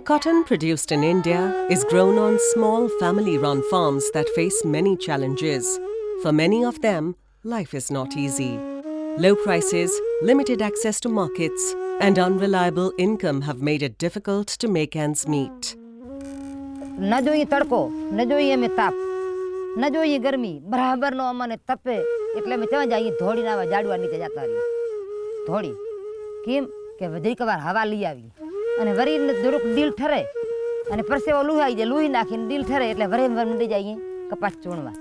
Cotton produced in India is grown on small family-run farms that face many challenges. For many of them, life is not easy. Low prices, limited access to markets, and unreliable income have made it difficult to make ends meet. न જોઈએ તડકો ન જોઈએ અમે તાપ ન જોઈએ ગરમી બરાબરનો અમને તપે એટલે અમે ત્યાં જઈએ ધોળીને આવા જાડવા નીચે જતા રહીએ ધોળી કેમ કે વધીક વાર હવા લઈ આવી અને વરીને થોડુંક ડીલ ઠરે અને પરસેવો લુહાઈ જાય લુહી નાખીને ડીલ ઠરે એટલે વરે મંડી જઈએ કપાસ ચોણવા.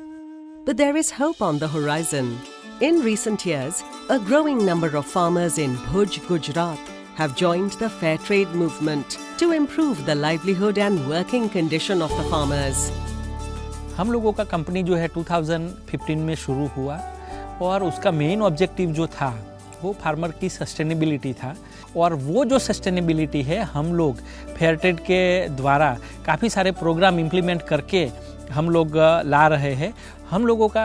But there is hope on the horizon. In recent years, a growing number of farmers in Bhuj, Gujarat have joined the fair trade movement to improve the livelihood and working condition of the farmers. हम लोगों का company जो है 2015 में शुरू हुआ और उसका मेन ऑब्जेक्टिव जो था वो फार्मर की सस्टेनेबिलिटी था और वो जो सस्टेनेबिलिटी है हम लोग फेयर ट्रेड के द्वारा काफ़ी सारे प्रोग्राम इम्प्लीमेंट करके हम लोग ला रहे हैं. हम लोगों का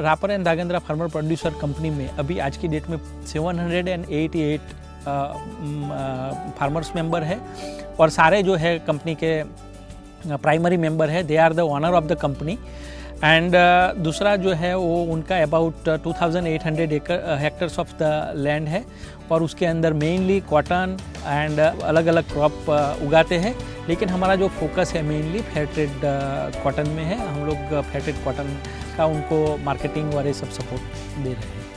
रापर एंड दागेंद्रा फार्मर प्रोड्यूसर कंपनी में अभी आज की डेट में 788 फार्मर्स मेंबर है और सारे जो है कंपनी के प्राइमरी मेंबर है. They are the owner of the company and दूसरा जो है वो उनका about 2800 hectares of the land है और उसके अंदर मेनली कॉटन एंड अलग अलग क्रॉप उगाते हैं. लेकिन हमारा जो फोकस है मेनली फेयर ट्रेड कॉटन में है. हम लोग फेयर ट्रेड कॉटन का उनको मार्केटिंग और ये सब सपोर्ट दे रहे हैं.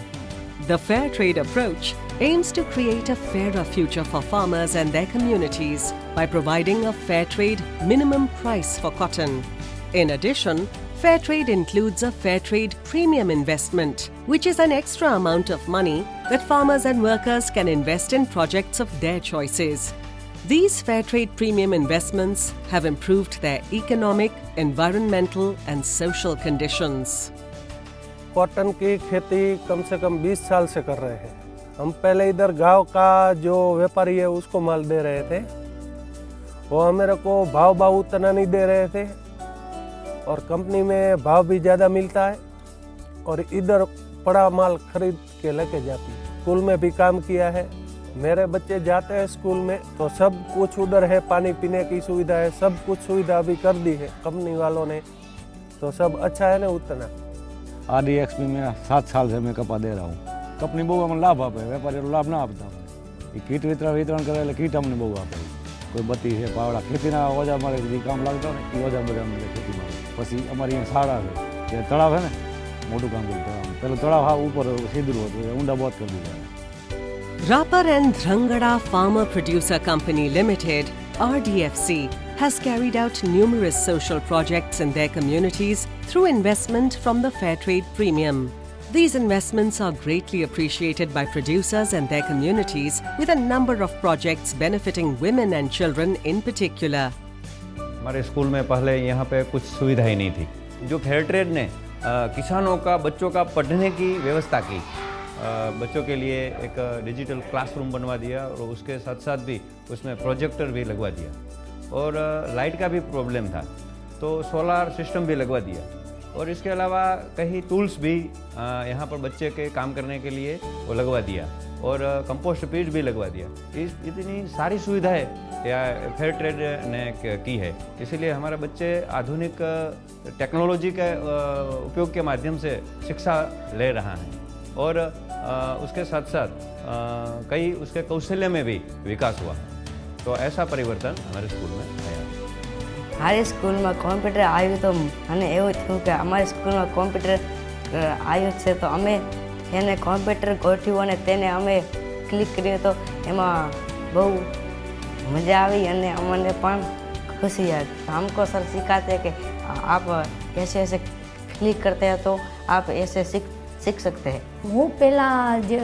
The fair trade approach aims to create a fairer future for farmers and their communities by providing a fair trade minimum price for cotton. In addition, fair trade includes a fair trade premium investment, which is an extra amount of money that farmers and workers can invest in projects of their choices. These fair trade premium investments have improved their economic, environmental and social conditions. Cotton की खेती कम से कम 20 साल से कर रहे हैं. हम पहले इधर गांव का जो व्यापारी है उसको माल दे रहे थे. वो हमारे को भाव उतना नहीं दे रहे थे और कंपनी में भाव भी ज़्यादा मिलता है और इधर पड़ा माल खरीद के लेके जाती है. स्कूल में भी काम किया है. मेरे बच्चे जाते हैं स्कूल में तो सब कुछ उधर है. पानी पीने की सुविधा है. सब कुछ सुविधा अभी कर दी है कंपनी वालों ने. तो सब अच्छा है ना. उतना RDXP में 7 साल से मैं कपा दे रहा हूँ. कंपनी બહુ અમને લાભ આપે. વેપારીઓ લાભ ના આપતા. એ કીટ વિતરણ કરે એટલે કીટ અમને બહુ આપે. કોઈ બત્તી છે પાવડા ખેતીના ઓજા મારે જે કામ લાગતા હોય એ ઓજા બધા મળે ખેતીમાં. પછી અમારી અહીંયા શાળા છે જે તળાવ છે ને મોટું કામ કરતા. પેલું તળાવ હા ઉપર સીધું હતું ઊંડા બોત કરી દીધા. Rapar and Dhrangada Farmer Producer Company Limited, RDFC, has carried out numerous social projects in their communities through investment from the Fair Trade Premium. These investments are greatly appreciated by producers and their communities, with a number of projects benefiting women and children in particular. हमारे school में पहले यहाँ पे कुछ सुविधा ही नहीं थी. जो फेयर ट्रेड ने किसानों का बच्चों का पढ़ने की व्यवस्था की. बच्चों के लिए एक डिजिटल क्लासरूम बनवा दिया और उसके साथ साथ भी उसमें प्रोजेक्टर भी लगवा दिया और लाइट का भी प्रॉब्लम था तो सोलार सिस्टम भी लगवा दिया और इसके अलावा कई टूल्स भी यहाँ पर बच्चे के काम करने के लिए वो लगवा दिया और कंपोस्ट पीट भी लगवा दिया. इतनी सारी सुविधाएं फेयर ट्रेड ने की है. इसीलिए हमारे बच्चे आधुनिक टेक्नोलॉजी के उपयोग के माध्यम से शिक्षा ले रहा है और उसके साथ साथ कई उसके कौशल्य में भी विकास हुआ. तो ऐसा परिवर्तन हमारे स्कूल में आया. हमारे स्कूल में कॉम्प्यूटर आयु तो मैंने એવું થયું કે અમારી સ્કૂલમાં કોમ્પ્યુટર આવ્યું છે તો અમે એને કોમ્પ્યુટર ગોઠવ્યું અને તેને અમે ક્લિક કર્યું તો એમાં બહુ મજા આવી અને અમને પણ ખુશી આવી. हमको सर सिखाते कि आप ऐसे ऐसे क्लिक करते हैं तो आप ऐसे सीख सकते हैं. હું પહેલાં જે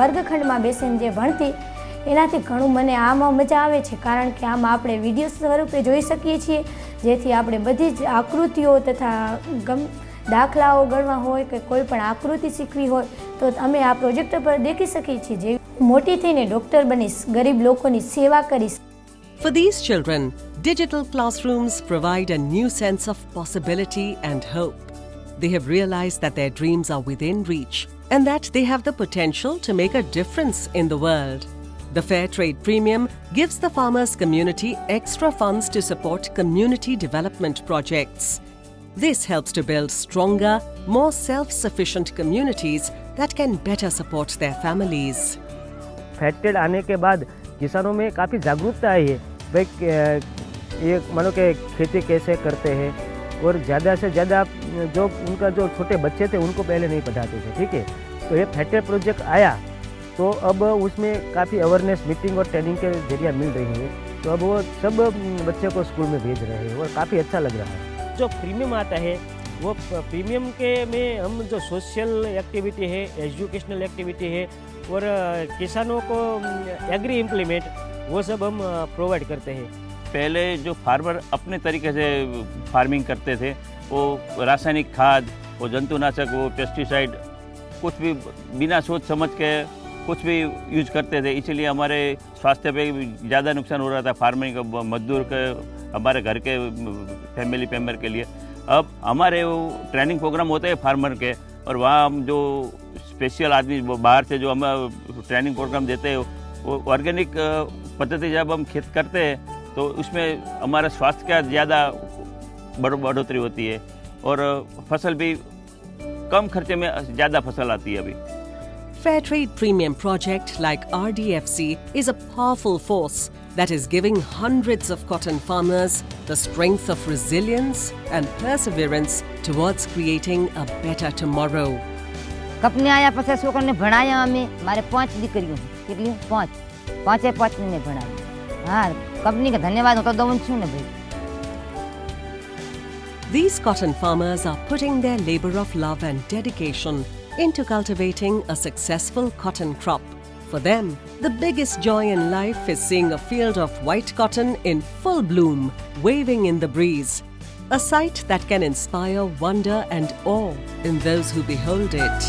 વર્ગખંડમાં બેસીને જે ભણતી એનાથી ઘણું મને આમાં મજા આવે છે કારણ કે આમાં આપણે વિડીયો સ્વરૂપે જોઈ શકીએ છીએ જેથી આપણે બધી જ આકૃતિઓ તથા દાખલાઓ ગણવા હોય કે કોઈ પણ આકૃતિ શીખવી હોય તો અમે આ પ્રોજેક્ટર પર દેખી શકીએ છીએ. જે મોટી થઈને ડૉક્ટર બનીશ, ગરીબ લોકોની સેવા કરીશ. For these children, digital classrooms provide a new sense of possibility and hope. They have realized that their dreams are within reach and that they have the potential to make a difference in the world. The Fair Trade Premium gives the farmers' community extra funds to support community development projects. This helps to build stronger, more self-sufficient communities that can better support their families. Fair trade आने के बाद किसानों में काफ़ी जागरूकता आई है भाई ये मानो कि खेती कैसे करते हैं और ज़्यादा से ज़्यादा जो उनका जो छोटे बच्चे थे उनको पहले नहीं पढ़ाते थे, ठीक है। तो ये फेयर ट्रेड प्रोजेक्ट आया तो अब उसमें काफ़ी अवेयरनेस मीटिंग और ट्रेनिंग के जरिए मिल रही है, तो अब वो सब बच्चे को स्कूल में भेज रहे हैं और काफ़ी अच्छा लग रहा है। जो प्रीमियम आता है वो प्रीमियम के में हम जो सोशल एक्टिविटी है, एजुकेशनल एक्टिविटी है और किसानों को एग्री इम्प्लीमेंट वो सब हम प्रोवाइड करते हैं। पहले जो फार्मर अपने तरीके से फार्मिंग करते थे वो रासायनिक खाद, वो जंतुनाशक, वो पेस्टिसाइड कुछ भी बिना सोच समझ के कुछ भी यूज करते थे, इसीलिए हमारे स्वास्थ्य पे ज़्यादा नुकसान हो रहा था फार्मिंग का, मजदूर के, हमारे घर के फैमिली मेम्बर के लिए। अब हमारे वो ट्रेनिंग प्रोग्राम होते हैं फार्मर के और वहाँ हम जो स्पेशल आदमी बाहर से जो हम ट्रेनिंग प्रोग्राम देते हैं वो ऑर्गेनिक पद्धति जब हम खेत करते हैं तो उसमें हमारा स्वास्थ्य का ज़्यादा बढ़ोतरी होती है और फसल भी कम खर्चे में ज़्यादा फसल आती है अभी। Fair Trade Premium project like RDFC is a powerful force that is giving hundreds of cotton farmers the strength of resilience and perseverance towards creating a better tomorrow. કપને આયા પછી છોકરાને ભણાયા અમે, મારે 5 દીકરીઓ કેટલી 5 પાંચે પાંચને મેં ભણાવી। હા, કંપની કે ધન્યવાદ હું તો દઉં છું ને ભાઈ। These cotton farmers are putting their labor of love and dedication into cultivating a successful cotton crop. For them, the biggest joy in life is seeing a field of white cotton in full bloom, waving in the breeze. A sight that can inspire wonder and awe in those who behold it.